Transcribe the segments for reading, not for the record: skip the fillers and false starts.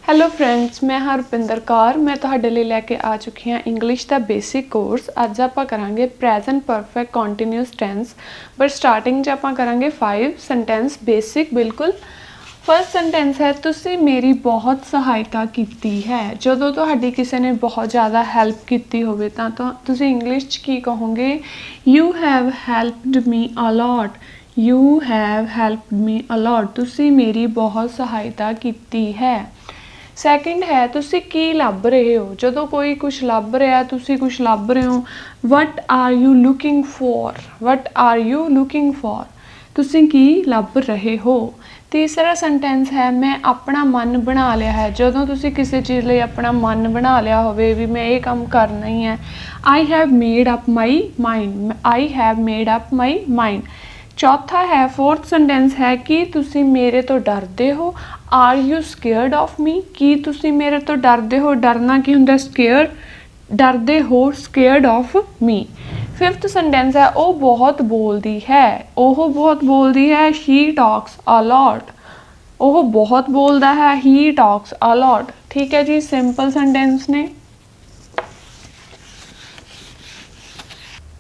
Hello friends, ਮੈਂ ਹਰਪਿੰਦਰ ਕੌਰ। ਮੈਂ ਤੁਹਾਡੇ ਲਈ ਲੈ ਕੇ ਆ ਚੁੱਕੀ ਹਾਂ ਇੰਗਲਿਸ਼ ਦਾ ਬੇਸਿਕ ਕੋਰਸ। ਅੱਜ ਆਪਾਂ ਕਰਾਂਗੇ present perfect continuous tense, but starting 'ਚ ਆਪਾਂ ਕਰਾਂਗੇ 5 ਸੈਂਟੈਂਸ ਬੇਸਿਕ ਬਿਲਕੁਲ। ਫਸਟ ਸੈਂਟੈਂਸ ਹੈ, ਤੁਸੀਂ ਮੇਰੀ ਬਹੁਤ ਸਹਾਇਤਾ ਕੀਤੀ ਹੈ। ਜਦੋਂ ਤੁਹਾਡੀ ਕਿਸੇ ਨੇ ਬਹੁਤ ਜ਼ਿਆਦਾ ਹੈਲਪ ਕੀਤੀ ਹੋਵੇ ਤਾਂ ਤੁਸੀਂ ਇੰਗਲਿਸ਼ 'ਚ ਕੀ ਕਹੋਗੇ? You have helped me a lot. You have helped me a lot. ਤੁਸੀਂ ਮੇਰੀ ਬਹੁਤ ਸਹਾਇਤਾ ਕੀਤੀ ਹੈ। ਸੈਕਿੰਡ ਹੈ, ਤੁਸੀਂ ਕੀ ਲੱਭ ਰਹੇ ਹੋ। ਜਦੋਂ ਕੋਈ ਕੁਛ ਲੱਭ ਰਿਹਾ, ਤੁਸੀਂ ਕੁਛ ਲੱਭ ਰਹੇ ਹੋ। What are you looking for. What are you looking for. ਤੁਸੀਂ ਕੀ ਲੱਭ ਰਹੇ ਹੋ। ਤੀਸਰਾ ਸੈਂਟੈਂਸ ਹੈ, ਮੈਂ ਆਪਣਾ ਮਨ ਬਣਾ ਲਿਆ ਹੈ। ਜਦੋਂ ਤੁਸੀਂ ਕਿਸੇ ਚੀਜ਼ ਲਈ ਆਪਣਾ ਮਨ ਬਣਾ ਲਿਆ ਹੋਵੇ ਵੀ ਮੈਂ ਇਹ ਕੰਮ ਕਰਨਾ ਹੀ ਹੈ। I have made up my mind. I have made up my mind. ਚੌਥਾ ਹੈ, ਫੋਰਥ ਸੈਂਟੈਂਸ ਹੈ, ਕੀ ਤੁਸੀਂ ਮੇਰੇ ਤੋਂ ਡਰਦੇ ਹੋ। Are you scared of me. ਕੀ ਤੁਸੀਂ ਮੇਰੇ ਤੋਂ ਡਰਦੇ ਹੋ। ਡਰਨਾ ਕੀ ਹੁੰਦਾ? ਸਕੇਅਰ। ਡਰਦੇ ਹੋ, scared of me. Fifth sentence ਹੈ, ਉਹ ਬਹੁਤ ਬੋਲਦੀ ਹੈ। ਉਹ ਬਹੁਤ ਬੋਲਦੀ ਹੈ। ਹੀ ਟਾਕਸ ਅ ਲੋਟ। ਉਹ ਬਹੁਤ ਬੋਲਦਾ ਹੈ। ਹੀ ਟਾਕਸ ਅ ਲੋਟ। ਠੀਕ ਹੈ ਜੀ, ਸਿੰਪਲ ਸੈਂਟੈਂਸ ਨੇ।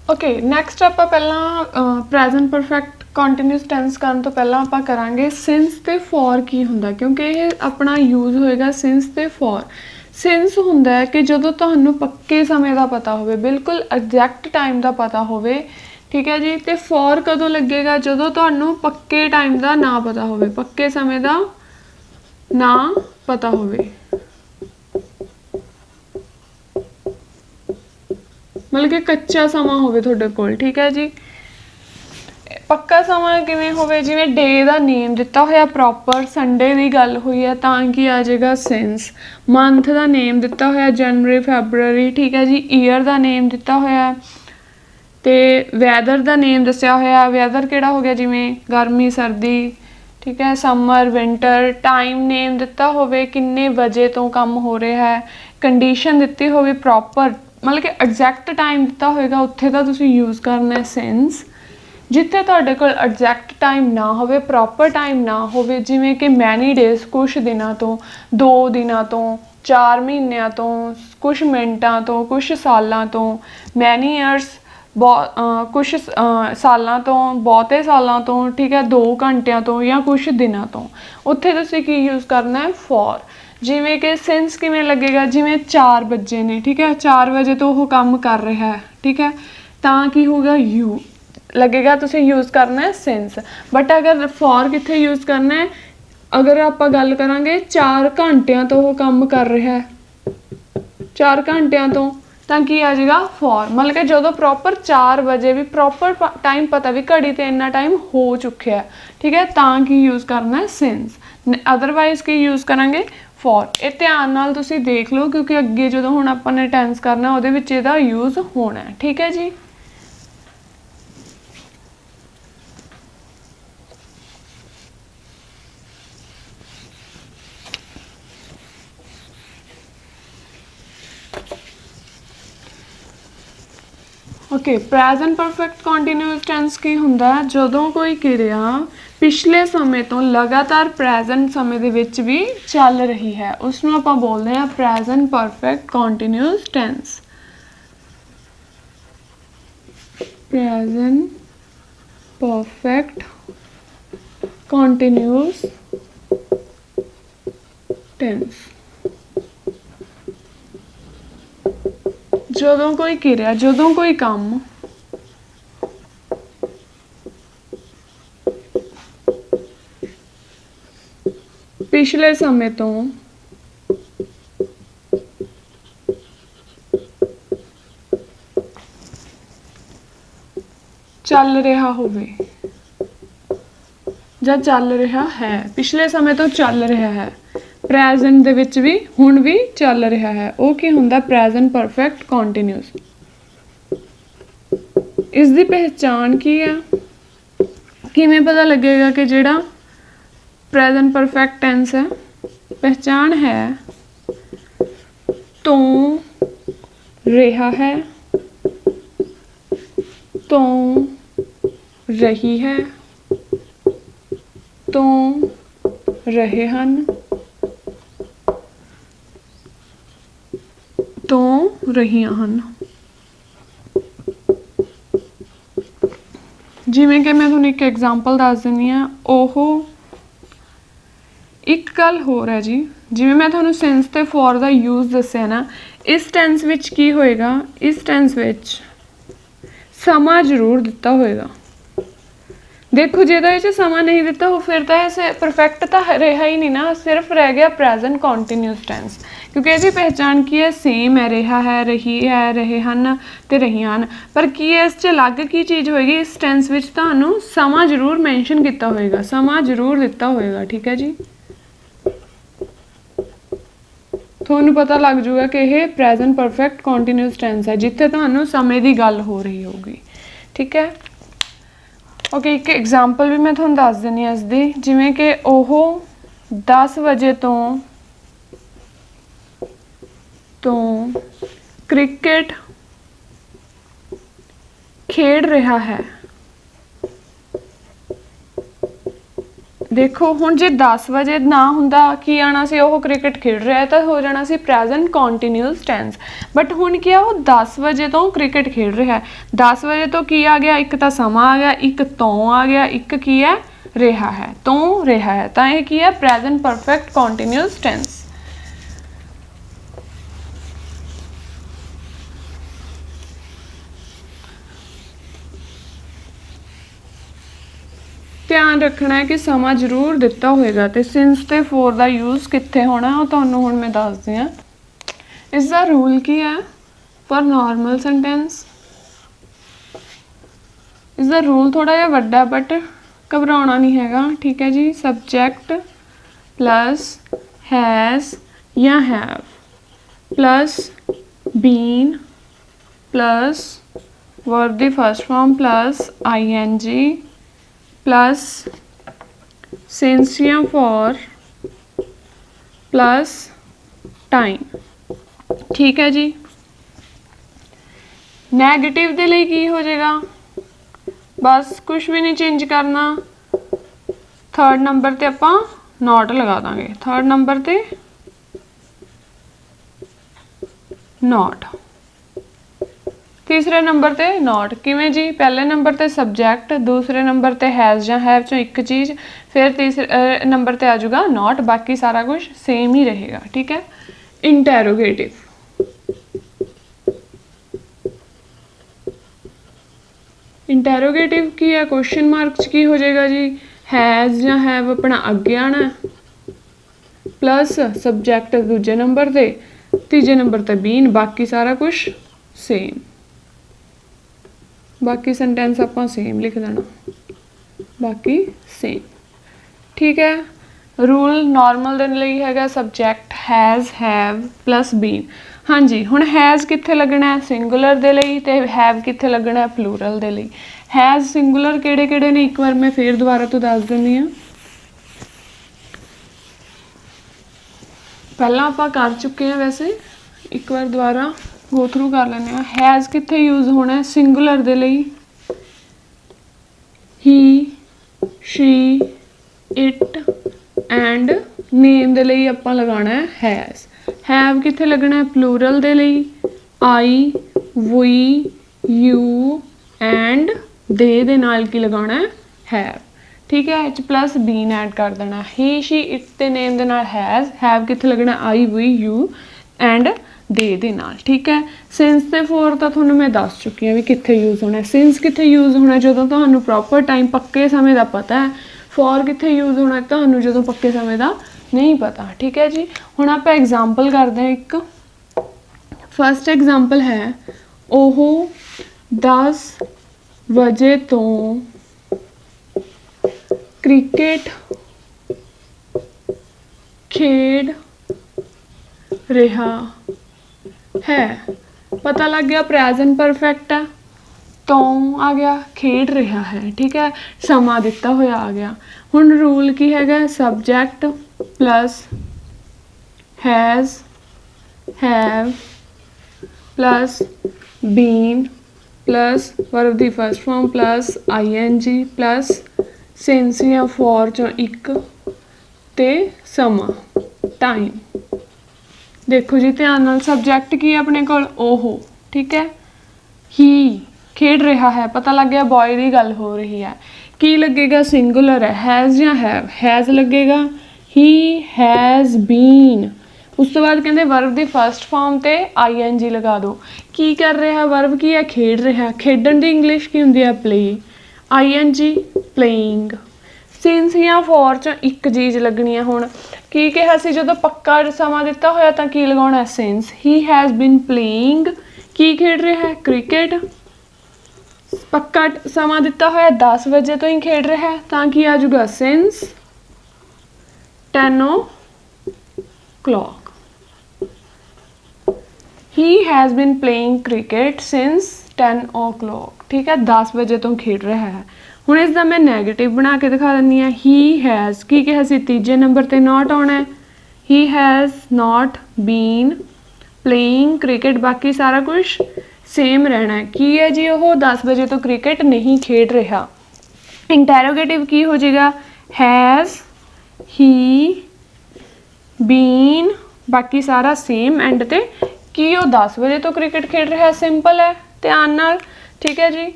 ਓਕੇ, ਨੈਕਸਟ ਆਪਾਂ ਪਹਿਲਾਂ ਪ੍ਰੈਜ਼ੈਂਟ ਪਰਫੈਕਟ ਕੰਟੀਨਿਊਸ ਟੈਂਸ ਕਰਨ ਤੋਂ ਪਹਿਲਾਂ ਆਪਾਂ ਕਰਾਂਗੇ ਸਿੰਸ ਤੇ ਫੋਰ ਕੀ ਹੁੰਦਾ, ਕਿਉਂਕਿ ਇਹ ਆਪਣਾ ਯੂਜ਼ ਹੋਏਗਾ ਸਿੰਸ ਤੇ ਫੋਰ। ਸਿੰਸ ਹੁੰਦਾ ਹੈ ਕਿ ਜਦੋਂ ਤੁਹਾਨੂੰ ਪੱਕੇ ਸਮੇਂ ਦਾ ਪਤਾ ਹੋਵੇ, ਬਿਲਕੁਲ ਐਗਜ਼ੈਕਟ ਟਾਈਮ ਦਾ ਪਤਾ ਹੋਵੇ। ਠੀਕ ਹੈ ਜੀ। ਤੇ ਫੋਰ ਕਦੋਂ ਲੱਗੇਗਾ? ਜਦੋਂ ਤੁਹਾਨੂੰ ਪੱਕੇ ਟਾਈਮ ਦਾ ਨਾ ਪਤਾ ਹੋਵੇ, ਪੱਕੇ ਸਮੇਂ ਦਾ ਨਾ ਪਤਾ ਹੋਵੇ। ਮਤਲਬ ਕਿ ਕੱਚਾ ਸਮਾਂ ਹੋਵੇ ਤੁਹਾਡੇ ਕੋਲ। ਠੀਕ ਹੈ ਜੀ। ਪੱਕਾ ਸਮਾਂ ਕਿਵੇਂ ਹੋਵੇ? ਜਿਵੇਂ ਡੇ ਦਾ ਨੇਮ ਦਿੱਤਾ ਹੋਇਆ ਪ੍ਰੋਪਰ, ਸੰਡੇ ਦੀ ਗੱਲ ਹੋਈ ਹੈ ਤਾਂ ਕੀ ਆ ਜਾਏਗਾ? ਸਿੰਸ। ਮੰਥ ਦਾ ਨੇਮ ਦਿੱਤਾ ਹੋਇਆ ਜਨਵਰੀ ਫੈਬਰਰੀ। ਠੀਕ ਹੈ ਜੀ। ਈਅਰ ਦਾ ਨੇਮ ਦਿੱਤਾ ਹੋਇਆ ਤੇ ਵੈਦਰ ਦਾ ਨੇਮ ਦੱਸਿਆ ਹੋਇਆ। ਵੈਦਰ ਕਿਹੜਾ ਹੋ ਗਿਆ? ਜਿਵੇਂ ਗਰਮੀ ਸਰਦੀ। ਠੀਕ ਹੈ। Summer winter. ਟਾਈਮ ਨੇਮ ਦਿੱਤਾ ਹੋਵੇ, ਕਿੰਨੇ ਵਜੇ ਤੋਂ ਕੰਮ ਹੋ ਰਿਹਾ ਹੈ। ਕੰਡੀਸ਼ਨ ਦਿੱਤੀ ਹੋਵੇ ਪ੍ਰੋਪਰ, ਮਤਲਬ ਕਿ ਐਗਜ਼ੈਕਟ ਟਾਈਮ ਦਿੱਤਾ ਹੋਏਗਾ, ਉੱਥੇ ਤਾਂ ਤੁਸੀਂ ਯੂਜ਼ ਕਰਨਾ ਸਿੰਸ। ਜਿੱਥੇ ਤੁਹਾਡੇ ਕੋਲ ਐਗਜ਼ੈਕਟ ਟਾਈਮ ਨਾ ਹੋਵੇ, ਪ੍ਰੋਪਰ ਟਾਈਮ ਨਾ ਹੋਵੇ, ਜਿਵੇਂ ਕਿ ਮੈਨੀ ਡੇਜ਼ ਕੁਛ ਦਿਨਾਂ ਤੋਂ, 2 ਦਿਨਾਂ ਤੋਂ, 4 ਮਹੀਨਿਆਂ ਤੋਂ, ਕੁਛ ਮਿੰਟਾਂ ਤੋਂ, ਕੁਛ ਸਾਲਾਂ ਤੋਂ, ਮੈਨੀ ਈਅਰਸ ਕੁਛ ਸਾਲਾਂ ਤੋਂ, ਬਹੁਤੇ ਸਾਲਾਂ ਤੋਂ। ਠੀਕ ਹੈ। 2 ਘੰਟਿਆਂ ਤੋਂ ਜਾਂ ਕੁਛ ਦਿਨਾਂ ਤੋਂ, ਉੱਥੇ ਤੁਸੀਂ ਕੀ ਯੂਜ਼ ਕਰਨਾ ਹੈ? ਫੋਰ। ਜਿਵੇਂ ਕਿ ਸਿੰਸ ਕਿਵੇਂ ਲੱਗੇਗਾ? ਜਿਵੇਂ 4 ਵਜੇ ਨੇ। ਠੀਕ ਹੈ। 4 ਵਜੇ ਤੋਂ ਉਹ ਕੰਮ ਕਰ ਰਿਹਾ ਹੈ। ਠੀਕ ਹੈ। ਤਾਂ ਕੀ ਹੋਊਗਾ? ਯੂ ਲੱਗੇਗਾ। ਤੁਸੀਂ ਯੂਜ਼ ਕਰਨਾ ਹੈ ਸਿੰਸ। ਬਟ ਅਗਰ ਫੋਰ ਕਿੱਥੇ ਯੂਜ਼ ਕਰਨਾ ਹੈ? ਅਗਰ ਆਪਾਂ ਗੱਲ ਕਰਾਂਗੇ 4 ਘੰਟਿਆਂ ਤੋਂ ਉਹ ਕੰਮ ਕਰ ਰਿਹਾ ਹੈ, 4 ਘੰਟਿਆਂ ਤੋਂ, ਤਾਂ ਕੀ ਆ ਜਾਏਗਾ? ਫੋਰ। ਮਤਲਬ ਕਿ ਜਦੋਂ ਪ੍ਰੋਪਰ 4 ਵਜੇ ਵੀ ਪ੍ਰੋਪਰ ਟਾਈਮ ਪਤਾ ਵੀ ਘੜੀ ਤੇ ਇੰਨਾ ਟਾਈਮ ਹੋ ਚੁੱਕਿਆ। ਠੀਕ ਹੈ। ਤਾਂ ਕੀ ਯੂਜ਼ ਕਰਨਾ ਹੈ? ਸਿੰਸ। ਅਦਰਵਾਈਜ਼ ਕੀ ਯੂਜ਼ ਕਰਾਂਗੇ? ਫੋਰ। ਇਹ ਧਿਆਨ ਨਾਲ ਤੁਸੀਂ ਦੇਖ ਲਓ, ਕਿਉਂਕਿ ਅੱਗੇ ਜਦੋਂ ਹੁਣ ਆਪਾਂ ਨੇ ਟੈਂਸ ਕਰਨਾ ਉਹਦੇ ਵਿੱਚ ਇਹਦਾ ਯੂਜ਼ ਹੋਣਾ ਹੈ। ਠੀਕ ਹੈ ਜੀ। Okay, present perfect continuous tense ਕੀ ਹੁੰਦਾ? ਜਦੋਂ ਕੋਈ ਕਿਰਿਆ ਪਿਛਲੇ ਸਮੇਂ ਤੋਂ ਲਗਾਤਾਰ ਪ੍ਰੈਜ਼ੈਂਟ ਸਮੇਂ ਦੇ ਵਿੱਚ ਵੀ ਚੱਲ ਰਹੀ ਹੈ, ਉਸ ਨੂੰ ਆਪਾਂ ਬੋਲਦੇ ਹਾਂ present perfect continuous tense. Present perfect continuous tense. ਜਦੋਂ ਕੋਈ ਕਿਰਿਆ, ਜਦੋਂ ਕੋਈ ਕੰਮ ਪਿਛਲੇ ਸਮੇਂ ਤੋਂ ਚੱਲ ਰਿਹਾ ਹੋਵੇ ਜਾਂ ਚੱਲ ਰਿਹਾ ਹੈ, ਪਿਛਲੇ ਸਮੇਂ ਤੋਂ ਚੱਲ ਰਿਹਾ ਹੈ, ਪ੍ਰੈਜ਼ੈਂਟ ਦੇ ਵਿੱਚ ਵੀ ਹੁਣ ਵੀ ਚੱਲ ਰਿਹਾ ਹੈ, ਉਹ ਕੀ ਹੁੰਦਾ? Present perfect continuous. ਇਸ ਦੀ ਪਹਿਚਾਣ ਕੀ ਆ? ਕਿਵੇਂ ਪਤਾ ਲੱਗੇਗਾ ਕਿ ਜਿਹੜਾ ਪ੍ਰੈਜ਼ੈਂਟ ਪਰਫੈਕਟ ਟੈਂਸ ਹੈ? ਪਹਿਚਾਣ ਹੈ ਤੋਂ ਰਿਹਾ ਹੈ, ਤੋਂ ਰਹੀ ਹੈ, ਤੋਂ ਰਹੇ ਹਨ, ਰਹੀਆਂ ਹਨ। ਜਿਵੇਂ ਕਿ ਮੈਂ ਤੁਹਾਨੂੰ ਇੱਕ ਐਗਜ਼ਾਮਪਲ ਦੱਸ ਦਿੰਦੀ ਹਾਂ। ਉਹ ਇੱਕ ਗੱਲ ਹੋਰ ਹੈ ਜੀ, ਜਿਵੇਂ ਮੈਂ ਤੁਹਾਨੂੰ ਸਿੰਸ ਤੇ ਫॉर ਦਾ ਯੂਜ਼ ਦੱਸਿਆ ਨਾ, ਇਸ ਟੈਂਸ ਵਿੱਚ ਕੀ ਹੋਏਗਾ, ਇਸ ਟੈਂਸ ਵਿੱਚ ਸਮਾਂ ਜ਼ਰੂਰ ਦਿੱਤਾ ਹੋਏਗਾ। ਦੇਖੋ ਜੇ ਤਾਂ ਇਹ 'ਚ ਸਮਾਂ ਨਹੀਂ ਦਿੱਤਾ ਹੋ ਫਿਰ ਤਾਂ ਇਹ ਪਰਫੈਕਟ ਤਾਂ ਰਿਹਾ ਹੀ ਨਹੀਂ ਨਾ, ਸਿਰਫ ਰਹਿ ਗਿਆ ਪ੍ਰੈਜ਼ੈਂਟ ਕੰਟੀਨਿਊਸ ਟੈਂਸ, ਕਿਉਂਕਿ ਇਹਦੀ ਪਹਿਚਾਣ ਕੀ ਹੈ, ਸੇਮ ਹੈ, ਰਿਹਾ ਹੈ, ਰਹੀ ਹੈ, ਰਹੇ ਹਨ ਤੇ ਰਹੀਆਂ ਹਨ। ਪਰ ਕੀ ਹੈ, ਇਸ 'ਚ ਅਲੱਗ ਕੀ ਚੀਜ਼ ਹੋਏਗੀ, ਇਸ ਟੈਂਸ ਵਿੱਚ ਤੁਹਾਨੂੰ ਸਮਾਂ ਜ਼ਰੂਰ ਮੈਂਸ਼ਨ ਕੀਤਾ ਹੋਏਗਾ, ਸਮਾਂ ਜ਼ਰੂਰ ਦਿੱਤਾ ਹੋਏਗਾ। ਠੀਕ ਹੈ ਜੀ, ਤੁਹਾਨੂੰ ਪਤਾ ਲੱਗ ਜਾਊਗਾ ਕਿ ਇਹ ਪ੍ਰੈਜ਼ੈਂਟ ਪਰਫੈਕਟ ਕੰਟੀਨਿਊਸ ਟੈਂਸ ਹੈ ਜਿੱਥੇ ਤੁਹਾਨੂੰ ਸਮੇਂ ਦੀ ਗੱਲ ਹੋ ਰਹੀ ਹੋਊਗੀ। ਠੀਕ ਹੈ, ਓਕੇ। ਇੱਕ ਐਗਜ਼ਾਮਪਲ ਵੀ ਮੈਂ ਤੁਹਾਨੂੰ ਦੱਸ ਦਿੰਦੀ ਹਾਂ ਇਸਦੀ, ਜਿਵੇਂ ਕਿ ਉਹ 10 ਵਜੇ ਤੋਂ ਕ੍ਰਿਕਟ ਖੇਡ ਰਿਹਾ ਹੈ। ਦੇਖੋ ਹੁਣ ਜੇ 10 ਵਜੇ ਨਾ ਹੁੰਦਾ ਕੀ ਆਣਾ ਸੀ, ਉਹ ਕ੍ਰਿਕਟ ਖੇਡ ਰਿਹਾ ਤਾਂ ਹੋ ਜਾਣਾ ਸੀ ਪ੍ਰੈਜ਼ੈਂਟ ਕੰਟੀਨਿਊਸ ਟੈਂਸ। ਬਟ ਹੁਣ ਕੀ ਆ, ਉਹ 10 ਵਜੇ ਤੋਂ ਕ੍ਰਿਕਟ ਖੇਡ ਰਿਹਾ। 10 ਵਜੇ ਤੋਂ ਕੀ ਆ ਗਿਆ, ਇੱਕ ਤਾਂ ਸਮਾਂ ਆ ਗਿਆ, ਇੱਕ ਤੋਂ ਆ ਗਿਆ, ਇੱਕ ਕੀ ਹੈ, ਰਿਹਾ ਹੈ, ਤੋਂ ਰਿਹਾ ਹੈ, ਤਾਂ ਇਹ ਕੀ ਹੈ, ਪ੍ਰੈਜ਼ੈਂਟ ਪਰਫੈਕਟ ਕੰਟੀਨਿਊਸ ਟੈਂਸ। ਧਿਆਨ ਰੱਖਣਾ ਹੈ ਕਿ ਸਮਾਂ ਜ਼ਰੂਰ ਦਿੱਤਾ ਹੋਏਗਾ। ਤੇ ਸਿੰਸ ਤੇ ਫॉर ਦਾ ਯੂਜ਼ ਕਿੱਥੇ ਹੋਣਾ ਉਹ ਤੁਹਾਨੂੰ ਹੁਣ ਮੈਂ ਦੱਸਦੀ ਹਾਂ। ਇਸ ਦਾ ਰੂਲ ਕੀ ਹੈ ਫॉर ਨੋਰਮਲ ਸੈਂਟੈਂਸ। ਇਸ ਦਾ ਰੂਲ ਥੋੜਾ ਜਿਹਾ ਵੱਡਾ ਬਟ ਘਬਰਾਉਣਾ ਨਹੀਂ ਹੈਗਾ। ਠੀਕ ਹੈ ਜੀ, ਸਬਜੈਕਟ ਪਲੱਸ ਹੈਜ਼ ਜਾਂ have plus been plus verb ਦੀ first form plus ING plus since या for प्लस टाइम। ठीक है जी, नैगेटिव दे लिए की हो जाएगा, बस कुछ भी नहीं चेंज करना। थर्ड नंबर ते आपां नॉट लगा देंगे, थर्ड नंबर ते नॉट, तीसरे नंबर ते नॉट। किवें जी, पहले नंबर ते सब्जैक्ट, दूसरे नंबर ते हैज़ या हैव चों एक चीज़, फिर तीसरे नंबर ते आ जाऊगा नॉट, बाकी सारा कुछ सेम ही रहेगा। ठीक है, इंटैरोगेटिव। इंटैरोगेटिव की है, क्वेश्चन मार्क की हो जाएगा जी, हैज़ या हैव अपना अगे आना प्लस सब्जैक्ट दूजे नंबर ते, तीजे नंबर ते बीन, बाकी सारा कुछ सेम, बाकी सेंटेंस आप सेम लिख देना, बाकी सेम। ठीक है, रूल नॉर्मल दे लई हैगा subject has have plus been. हाँ जी, हुण हैज़ कित्थे लगना है, सिंगुलर दे लई, ते हैव कित्थे लगना है, प्लूरल दे लई। हैज़ सिंगुलर किहड़े किहड़े ने एक बार मैं फिर दोबारा तो दस दिंदी हां। पहला आपां कर चुके हैं, वैसे एक बार दोबारा गो थ्रू कर लेने। हैज़ कित्थे यूज़ होना है, सिंगुलर दे लई ही, शी, इट एंड नेम दे लई आपां लगाना है हैज़। हैव कित्थे लगना है, प्लूरल दे लई आई, वी, यू एंड दे नाल की लगाना है हैव। ठीक है, इच प्लस बीन ऐड कर देना, ही, शी, इट ते नेम दे नाल हैव कित्थे लगना, आई, वी, यू एंड दे नाल। ठीक है, सिंस ते फॉर तो तुहानूं मैं दस चुकी हूँ भी कित्थे यूज़ होना है। सिंस कित्थे यूज़ होना जदों तुहानूं प्रॉपर टाइम पक्के समय का पता है। फॉर कित्थे यूज़ होना तुहानूं जदों पक्के समय का नहीं पता। ठीक है जी, हुण आपां एग्जाम्पल करते हैं। एक फर्स्ट एग्जाम्पल है, ओह 10 वजे तो क्रिकेट खेड रहा है। पता लग गया प्रेजेंट परफेक्ट है, तो आ गया खेड रहा है। ठीक है, समा दिता होया आ गया। हुण रूल की हैगा, subject plus has have plus been plus verb the first form plus ING plus since या फॉर चों एक ते समा टाइम। देखो जी ध्यान नाल, सब्जैक्ट की है अपने कोल ओहो, ठीक है। ही खेड रहा है, पता लग गया बॉय की गल हो रही है। की लगेगा, सिंगुलर है, हैज़ या हैज़ लगेगा। He has been. उस तो बाद कहते वर्ब की फस्ट फॉर्म ते ING लगा दो। की कर रहा वर्ब की है, खेड रहा। खेडन की इंग्लिश की होंगी है, प्ले। ING playing. सिंस या फॉर च एक चीज़ लगनी है। हुण की कहा सी, जो पक्का समा दिता होया तां की लगाउणा है, since. He has been playing, की खेड रहा है, क्रिकेट। पक्का समा दिता होया 10 बजे तो ही खेड रहा है, तां की आ जाऊगा, since 10 o'clock। He has been playing cricket since 10 o'clock, ठीक है, 10 बजे तो खेड रहा है। हुण इसका मैं नैगेटिव बना के दिखा दिंदी हाँ। ही हैज़ की कहा सी, तीजे नंबर ते नॉट आना है। He has not been playing cricket, बाकी सारा कुछ सेम रहना है। की है जी, वो 10 बजे तो क्रिकेट नहीं खेड रहा। इंटैरोगेटिव की हो जाएगा, हैज़ ही बीन, बाकी सारा सेम एंड ते कि वो 10 बजे तो क्रिकेट खेड रहा है, सिंपल है, ध्यान नाल, ठीक है जी।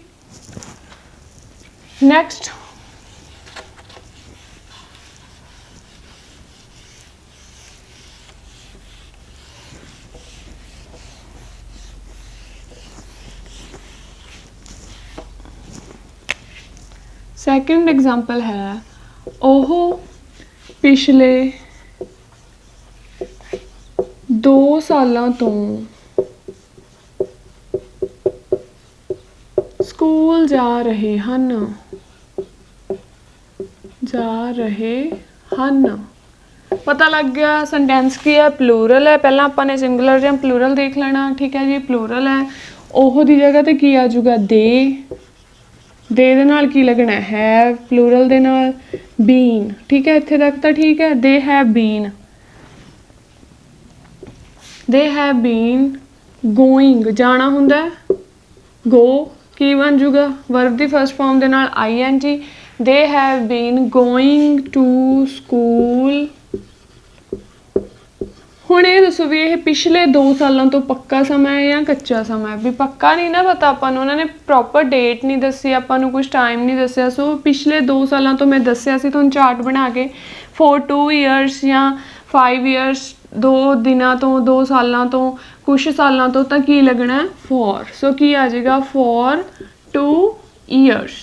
नेक्स्ट सैकेंड एग्जाम्पल है, ओह पिछले 2 सालों तो स्कूल जा रहे हन। पता लग गया सेंटेंस की है, प्लूरल है। पहला आपने सिंगुलर या प्लूरल देख लेना, ठीक है जी, प्लूरल है। ओह दी जगह ते की आ जाऊगा, दे नाल की लगना है, प्लूरल दे नाल बीन, ठीक है, इत्थे तक तो ठीक है। दे हैव बीन गोइंग, जाना हुंदा गो, की बन जूगा वर्ब की फस्ट फॉर्म दे नाल ING। They have been going to school. हुण ये दसो भी ये पिछले 2 सालों तो पक्का समा है या कच्चा समा है, भी पक्का नहीं ना पता आपां नूं, उन्होंने प्रॉपर डेट नहीं दसी, आपां नूं कुछ टाइम नहीं दसिया। सो पिछले 2 सालों तो मैं दसिया सी तुहानूं चार्ट बना के, फॉर 2 ईयर्स या 5 ईयर्स, 2 दिनों तो, 2 सालों तो, कुछ सालों तो की लगना है, फॉर। सो की आ जाएगा, for 2 years.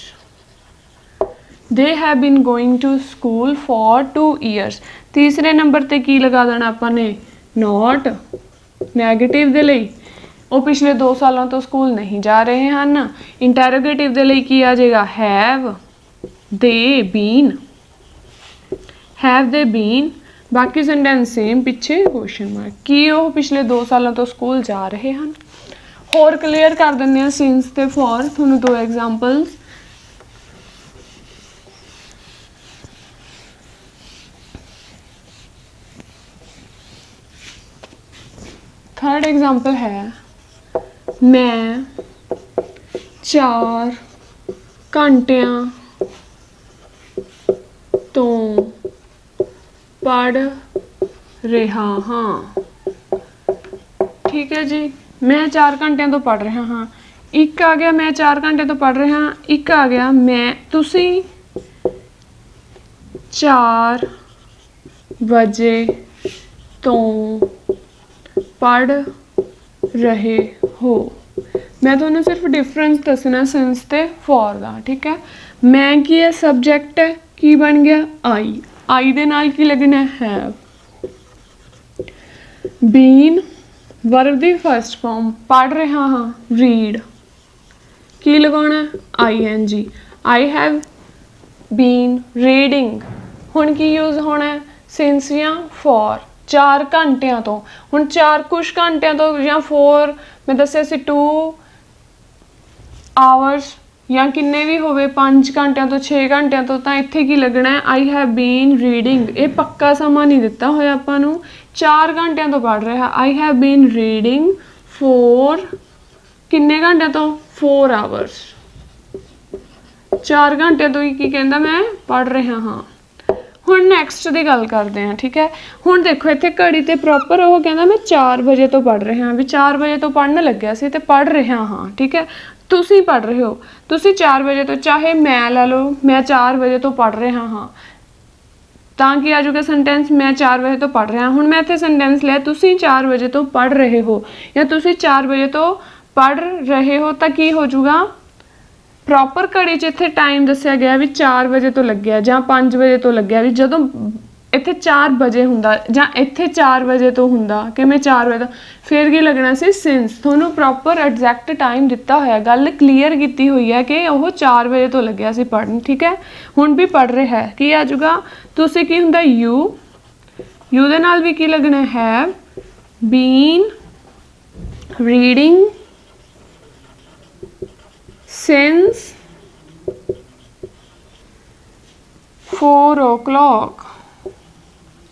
They have been going to school for 2 years. तीसरे नंबर ते की लगा देना आपां ने, नॉट। नैगेटिव दे लई वो पिछले 2 सालों तो स्कूल नहीं जा रहे हैं। इंटैरोगेटिव दे लई की आ जाएगा, हैव दे बीन। बाकी सेंटेंस सेम, पिछे क्वेश्चन मार्क। की वो पिछले 2 सालों तो स्कूल जा रहे हैं। होर क्लीयर कर दिंदे हां सिंस ते फॉर, तुहानूं 2 एग्जांपल्स। थर्ड एग्जाम्पल है, मैं 4 घंटिया तो पढ़ रहा हाँ, ठीक है जी। मैं 4 घंटिया तो पढ़ रहा हाँ, एक आ गया मैं 4 घंटे तो पढ़ रहा हाँ, एक आ गया मैं तुसी 4 बजे तो पढ़ रहे हो। मैं तुहानूं सिर्फ डिफरेंस दसना सिंस ते फॉर दा, ठीक है। मैं की है, सबजैक्ट है, की बन गया, आई दे नाल की लगना है, have. Been verb the first form, पढ़ रहा हाँ, रीड, की लगाना ING। I have been reading. हुण की यूज़ होना है, सिंस या फॉर। 4 घंटिया तो, हुण 4 कुछ घंटिया तो या 4 मैं दसिया सी 2 आवर्स या किन्ने भी होवे, 5 घंटिया तो 6 घंटिया तो इत्थे की लगना है, आई हैव बीन रीडिंग। ये पक्का समा नहीं दिता होया आपां नूं, 4 घंटिया तो पढ़ रहा। I have been reading for किन्ने घंटे तो 4 आवर्स। 4 घंटे तो की कहंदा मैं पढ़ रहा हाँ। ਹੁਣ ਨੈਕਸਟ ਦੀ ਗੱਲ ਕਰਦੇ ਹਾਂ, ਠੀਕ ਹੈ। ਹੁਣ ਦੇਖੋ ਇੱਥੇ ਘੜੀ ਤੇ ਪ੍ਰੋਪਰ ਉਹ ਕਹਿੰਦਾ ਮੈਂ 4 ਵਜੇ ਤੋਂ ਪੜ੍ਹ ਰਿਹਾ ਵੀ 4 ਵਜੇ ਤੋਂ ਪੜ੍ਹਨ ਲੱਗਿਆ ਸੀ ਤੇ ਪੜ੍ਹ ਰਿਹਾ ਹਾਂ, ਠੀਕ ਹੈ। ਤੁਸੀਂ ਪੜ੍ਹ ਰਹੇ ਹੋ, ਤੁਸੀਂ 4 ਵਜੇ ਤੋਂ, ਚਾਹੇ ਮੈਂ ਲੈ ਲਓ ਮੈਂ 4 ਵਜੇ ਤੋਂ ਪੜ੍ਹ ਰਿਹਾ ਹਾਂ, ਤਾਂ ਕੀ ਆ ਜਾਊਗਾ ਸੈਂਟੈਂਸ, ਮੈਂ 4 ਵਜੇ ਤੋਂ ਪੜ੍ਹ ਰਿਹਾ। ਹੁਣ ਮੈਂ ਇੱਥੇ ਸੈਂਟੈਂਸ ਲਿਆ ਤੁਸੀਂ 4 ਵਜੇ ਤੋਂ ਪੜ੍ਹ ਰਹੇ ਹੋ ਜਾਂ ਤੁਸੀਂ 4 ਵਜੇ ਤੋਂ ਪੜ੍ਹ ਰਹੇ ਹੋ, ਤਾਂ ਕੀ ਹੋ ਜਾਊਗਾ, ਪ੍ਰੋਪਰ ਘੜੀ 'ਚ ਇੱਥੇ ਟਾਈਮ ਦੱਸਿਆ ਗਿਆ ਵੀ 4 ਵਜੇ ਤੋਂ ਲੱਗਿਆ ਜਾਂ 5 ਵਜੇ ਤੋਂ ਲੱਗਿਆ, ਵੀ ਜਦੋਂ ਇੱਥੇ 4 ਵਜੇ ਹੁੰਦਾ ਜਾਂ ਇੱਥੇ 4 ਵਜੇ ਤੋਂ ਹੁੰਦਾ, ਕਿਵੇਂ 4 ਵਜੇ ਤੋਂ, ਫਿਰ ਕੀ ਲੱਗਣਾ ਸੀ ਸਿੰਸ। ਤੁਹਾਨੂੰ ਪ੍ਰੋਪਰ ਐਗਜ਼ੈਕਟ ਟਾਈਮ ਦਿੱਤਾ ਹੋਇਆ, ਗੱਲ ਕਲੀਅਰ ਕੀਤੀ ਹੋਈ ਹੈ ਕਿ ਉਹ 4 ਵਜੇ ਤੋਂ ਲੱਗਿਆ ਸੀ ਪੜ੍ਹਨ, ਠੀਕ ਹੈ। ਹੁਣ ਵੀ ਪੜ੍ਹ ਰਿਹਾ ਹੈ, ਕੀ ਆ ਜਾਊਗਾ, ਤੁਸੀਂ ਕੀ ਹੁੰਦਾ ਯੂ ਦੇ ਨਾਲ ਵੀ ਕੀ ਲੱਗਣਾ ਹੈ, ਬੀਨ ਰੀਡਿੰਗ since 4 o'clock।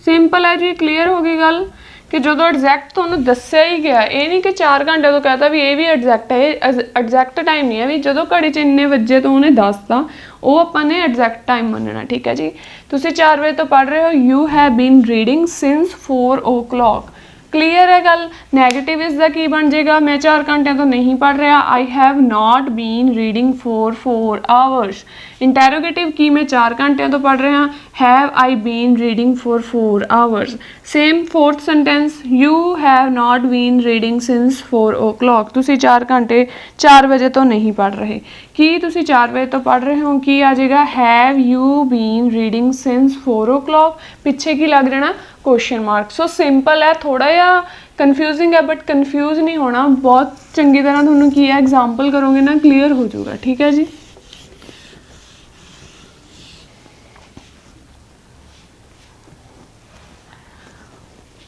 ਸਿੰਪਲ ਹੈ ਜੀ, ਕਲੀਅਰ ਹੋ ਗਈ ਗੱਲ ਕਿ ਜਦੋਂ ਐਗਜ਼ੈਕਟ ਤੁਹਾਨੂੰ ਦੱਸਿਆ ਹੀ ਗਿਆ, ਇਹ ਨਹੀਂ ਕਿ 4 ਘੰਟੇ ਤੋਂ ਕਹਤਾ ਵੀ ਇਹ ਵੀ ਐਗਜ਼ੈਕਟ ਹੈ, ਇਹ ਐਗਜ਼ੈਕਟ ਟਾਈਮ ਨਹੀਂ ਹੈ ਵੀ ਜਦੋਂ ਘੜੀ 'ਚ ਇੰਨੇ ਵਜੇ ਤੋਂ ਉਹਨੇ ਦੱਸਤਾ, ਉਹ ਆਪਾਂ ਨੇ ਐਗਜ਼ੈਕਟ ਟਾਈਮ ਮੰਨਣਾ, ਠੀਕ ਹੈ ਜੀ। ਤੁਸੀਂ 4 ਵਜੇ ਤੋਂ ਪੜ੍ਹ ਰਹੇ ਹੋ, you have been reading since 4 o'clock। Clear ਹੈ ਗੱਲ। ਨੈਗੇਟਿਵ ਇਸ ਦਾ ਕੀ ਬਣ ਜਾਏਗਾ, ਮੈਂ 4 ਘੰਟਿਆਂ ਤੋਂ ਨਹੀਂ ਪੜ੍ਹ ਰਿਹਾ, I have not been reading for 4 hours। Interrogative ਕੀ, ਮੈਂ 4 ਘੰਟਿਆਂ ਤੋਂ ਪੜ੍ਹ ਰਿਹਾ, have I been reading for 4 hours। Same fourth sentence, you have not been reading since 4 o'clock। ਤੁਸੀਂ 4 ਘੰਟੇ 4 ਵਜੇ ਤੋਂ ਨਹੀਂ ਪੜ੍ਹ ਰਹੇ, ਕੀ ਤੁਸੀਂ 4 ਵਜੇ ਤੋਂ ਪੜ੍ਹ ਰਹੇ ਹੋ, ਕੀ ਆ ਜਾਏਗਾ, have you been reading since 4 o'clock। ਪਿੱਛੇ ਕੀ ਲੱਗ ਜਾਣਾ, ਕੁਐਸਚਨ ਮਾਰਕ। ਸੋ ਸਿੰਪਲ ਹੈ, ਥੋੜਾ ਜਿਹਾ ਕਨਫਿਊਜ਼ਿੰਗ ਹੈ ਬਟ ਕਨਫਿਊਜ਼ ਨਹੀਂ ਹੋਣਾ, ਬਹੁਤ ਚੰਗੀ ਤਰ੍ਹਾਂ ਤੁਹਾਨੂੰ ਕੀ ਹੈ ਐਗਜ਼ਾਮਪਲ ਕਰੋਗੇ ਨਾ ਕਲੀਅਰ ਹੋ ਜਾਊਗਾ, ਠੀਕ ਹੈ ਜੀ।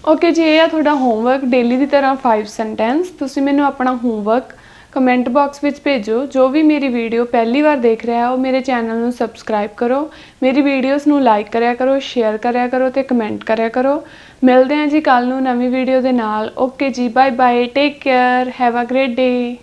ਓਕੇ ਜੀ, ਇਹ ਆ ਤੁਹਾਡਾ ਹੋਮਵਰਕ ਡੇਲੀ ਦੀ ਤਰ੍ਹਾਂ 5 ਸੈਂਟੈਂਸ। ਤੁਸੀਂ ਮੈਨੂੰ ਆਪਣਾ ਹੋਮਵਰਕ ਕਮੈਂਟ ਬਾਕਸ ਵਿੱਚ ਭੇਜੋ। ਜੋ ਵੀ ਮੇਰੀ ਵੀਡੀਓ ਪਹਿਲੀ ਵਾਰ ਦੇਖ ਰਿਹਾ ਉਹ ਮੇਰੇ ਚੈਨਲ ਨੂੰ ਸਬਸਕ੍ਰਾਈਬ ਕਰੋ, ਮੇਰੀ ਵੀਡੀਓਜ਼ ਨੂੰ ਲਾਈਕ ਕਰਿਆ ਕਰੋ, ਸ਼ੇਅਰ ਕਰਿਆ ਕਰੋ ਅਤੇ ਕਮੈਂਟ ਕਰਿਆ ਕਰੋ। ਮਿਲਦੇ ਹਾਂ ਜੀ ਕੱਲ੍ਹ ਨੂੰ ਨਵੀਂ ਵੀਡੀਓ ਦੇ ਨਾਲ। ਓਕੇ ਜੀ, bye bye, take care, have a great day.